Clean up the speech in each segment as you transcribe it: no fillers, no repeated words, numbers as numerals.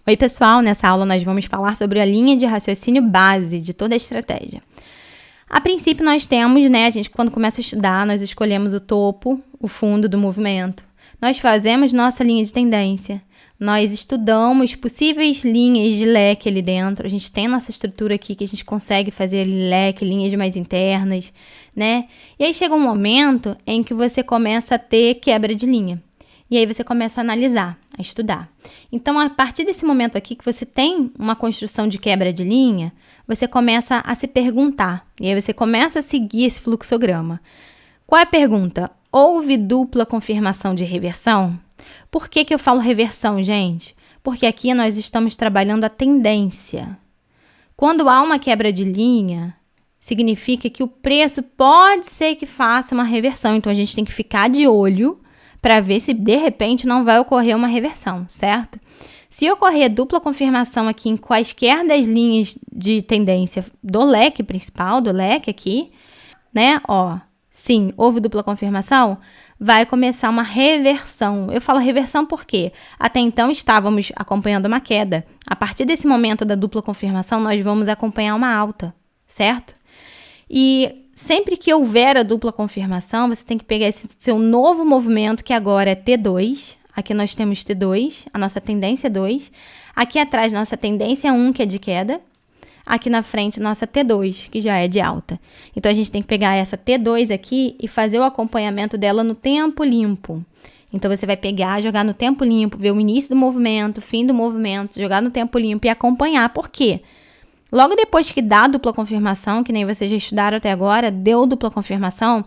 Oi, pessoal! Nessa aula nós vamos falar sobre a linha de raciocínio base de toda a estratégia. A princípio nós temos, a gente quando começa a estudar, nós escolhemos o topo, o fundo do movimento. Nós fazemos nossa linha de tendência. Nós estudamos possíveis linhas de leque ali dentro. A gente tem nossa estrutura aqui que a gente consegue fazer leque, linhas mais internas, né? E aí chega um momento em que você começa a ter quebra de linha. E aí você começa a analisar, a estudar. Então, a partir desse momento aqui que você tem uma construção de quebra de linha, você começa a se perguntar. E aí você começa a seguir esse fluxograma. Qual é a pergunta? Houve dupla confirmação de reversão? Por que eu falo reversão, gente? Porque aqui nós estamos trabalhando a tendência. Quando há uma quebra de linha, significa que o preço pode ser que faça uma reversão. Então, a gente tem que ficar de olho para ver se, de repente, não vai ocorrer uma reversão, certo? Se ocorrer dupla confirmação aqui em quaisquer das linhas de tendência do leque principal, do leque aqui, sim, houve dupla confirmação, vai começar uma reversão. Eu falo reversão porque até então estávamos acompanhando uma queda. A partir desse momento da dupla confirmação, nós vamos acompanhar uma alta, certo? E sempre que houver a dupla confirmação, você tem que pegar esse seu novo movimento, que agora é T2. Aqui nós temos T2, a nossa tendência é 2. Aqui atrás, nossa tendência é 1, que é de queda. Aqui na frente, nossa T2, que já é de alta. Então, a gente tem que pegar essa T2 aqui e fazer o acompanhamento dela no tempo limpo. Então, você vai pegar, jogar no tempo limpo, ver o início do movimento, fim do movimento, jogar no tempo limpo e acompanhar. Por quê? Logo depois que dá a dupla confirmação, que nem vocês já estudaram até agora, deu dupla confirmação,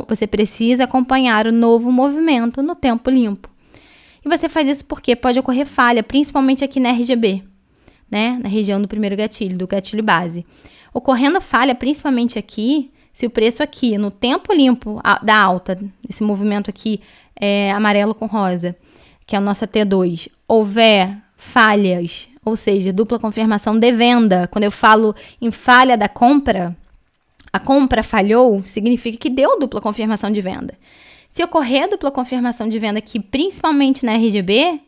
você precisa acompanhar o novo movimento no tempo limpo. E você faz isso porque pode ocorrer falha, principalmente aqui na RGB, na região do primeiro gatilho, do gatilho base. Ocorrendo falha, principalmente aqui, se o preço aqui, no tempo limpo da alta, esse movimento aqui amarelo com rosa, que é a nossa T2, houver falhas, ou seja, dupla confirmação de venda. Quando eu falo em falha da compra, a compra falhou, significa que deu dupla confirmação de venda. Se ocorrer dupla confirmação de venda aqui, principalmente na RGB,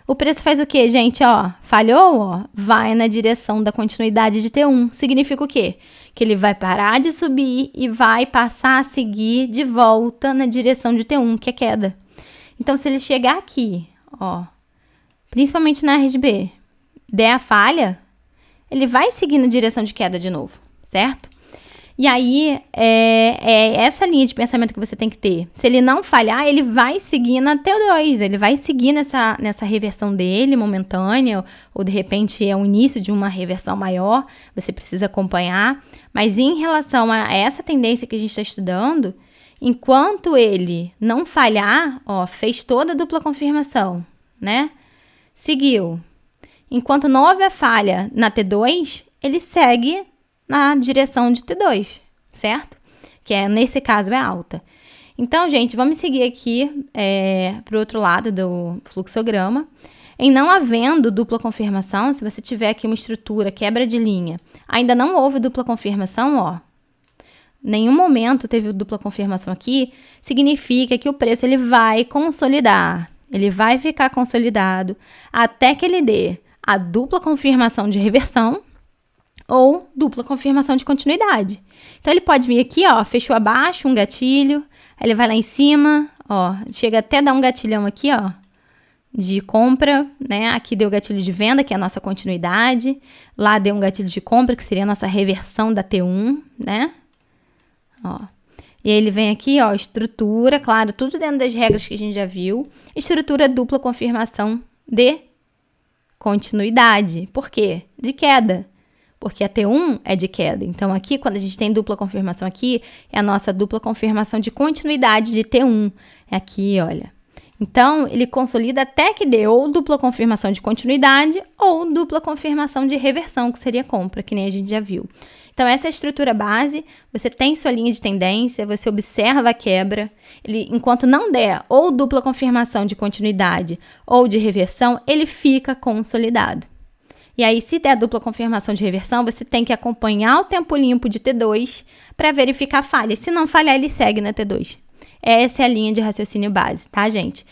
o preço faz o quê, gente? Falhou, vai na direção da continuidade de T1. Significa o quê? Que ele vai parar de subir e vai passar a seguir de volta na direção de T1, que é queda. Então, se ele chegar aqui, principalmente na RGB, der a falha, ele vai seguir na direção de queda de novo, certo? E aí, é essa linha de pensamento que você tem que ter. Se ele não falhar, ele vai seguir na T2, ele vai seguir nessa reversão dele, momentânea, ou de repente é o início de uma reversão maior, você precisa acompanhar. Mas em relação a essa tendência que a gente está estudando, enquanto ele não falhar, fez toda a dupla confirmação, seguiu. Enquanto não houver falha na T2, ele segue na direção de T2, certo? Que nesse caso é alta. Então, gente, vamos seguir aqui para o outro lado do fluxograma. Em não havendo dupla confirmação, se você tiver aqui uma estrutura, quebra de linha, ainda não houve dupla confirmação, nenhum momento teve dupla confirmação aqui, significa que o preço ele vai consolidar. Ele vai ficar consolidado até que ele dê a dupla confirmação de reversão ou dupla confirmação de continuidade. Então, ele pode vir aqui, fechou abaixo um gatilho, aí ele vai lá em cima, chega até dar um gatilhão aqui, de compra, Aqui deu gatilho de venda, que é a nossa continuidade. Lá deu um gatilho de compra, que seria a nossa reversão da T1, E aí ele vem aqui, estrutura, claro, tudo dentro das regras que a gente já viu. Estrutura dupla confirmação de continuidade. Por quê? De queda. Porque a T1 é de queda. Então, aqui, quando a gente tem dupla confirmação aqui, é a nossa dupla confirmação de continuidade de T1. É aqui, olha. Então, ele consolida até que dê ou dupla confirmação de continuidade ou dupla confirmação de reversão, que seria compra, que nem a gente já viu. Então, essa é a estrutura base. Você tem sua linha de tendência, você observa a quebra. Ele, enquanto não der ou dupla confirmação de continuidade ou de reversão, ele fica consolidado. E aí, se der dupla confirmação de reversão, você tem que acompanhar o tempo limpo de T2 para verificar a falha. Se não falhar, ele segue na T2. Essa é a linha de raciocínio base, tá, gente?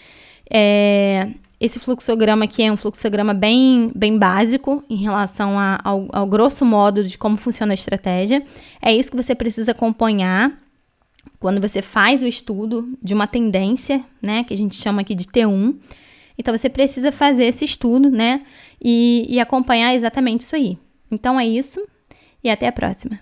esse fluxograma aqui é um fluxograma bem básico em relação ao grosso modo de como funciona a estratégia. É isso que você precisa acompanhar quando você faz o estudo de uma tendência, né, que a gente chama aqui de T1. Então, você precisa fazer esse estudo, né, e acompanhar exatamente isso aí. Então, é isso e até a próxima.